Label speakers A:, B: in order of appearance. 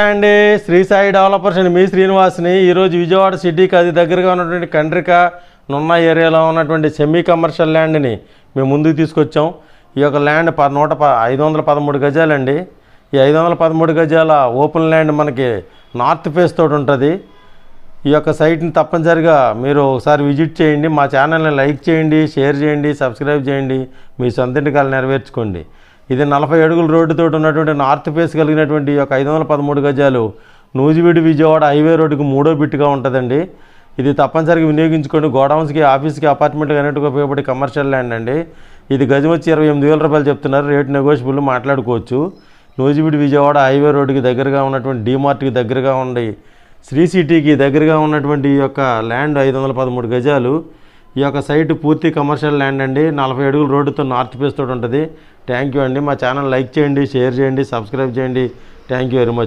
A: అండి శ్రీ సాయి డెవలపర్స్ అండి మీ శ్రీనివాస్ని ఈరోజు విజయవాడ సిటీకి అది దగ్గరగా ఉన్నటువంటి కండ్రిక నున్న ఏరియాలో ఉన్నటువంటి సెమీ కమర్షియల్ ల్యాండ్ని మేము ముందుకు తీసుకొచ్చాం. ఈ యొక్క ల్యాండ్ 513 గజాలండి. ఈ 513 గజాల ఓపెన్ ల్యాండ్ మనకి నార్త్ ఫేస్ తోటి ఉంటుంది. ఈ యొక్క సైట్ని తప్పనిసరిగా మీరు ఒకసారి విజిట్ చేయండి. మా ఛానల్ని లైక్ చేయండి, షేర్ చేయండి, సబ్స్క్రైబ్ చేయండి. మీ సొంత ఇంటికాలు నెరవేర్చుకోండి. ఇది 40 అడుగుల రోడ్డుతో ఉన్నటువంటి నార్త్ ఫేస్ కలిగినటువంటి ఈ యొక్క 513 గజాలు నూజివీడు విజయవాడ హైవే రోడ్డుకి 3వ బిట్గా ఉంటుందండి. ఇది తప్పనిసరిగా వినియోగించుకోండి. గోడౌన్స్కి, ఆఫీస్కి, అపార్ట్మెంట్కి అన్నిటికీ ఉపయోగపడే కమర్షియల్ ల్యాండ్ అండి. ఇది గజం వచ్చి 28,000 రూపాయలు చెప్తున్నారు. రేటు నెగోషియబుల్, మాట్లాడుకోవచ్చు. నూజివీడు విజయవాడ హైవే రోడ్డుకి దగ్గరగా ఉన్నటువంటి డీమార్ట్కి దగ్గరగా ఉండి శ్రీ సిటీకి దగ్గరగా ఉన్నటువంటి ఈ యొక్క ల్యాండ్ 513 గజాలు. ఈ యొక్క సైట్ పూర్తి కమర్షియల్ ల్యాండ్ అండి. 40 అడుగుల రోడ్డుతో నార్త్ ఫేస్ తోటి ఉంటుంది. థ్యాంక్ యూ అండి. మా ఛానల్ లైక్ చేయండి, షేర్ చేయండి, సబ్స్క్రైబ్ చేయండి. Thank you very much.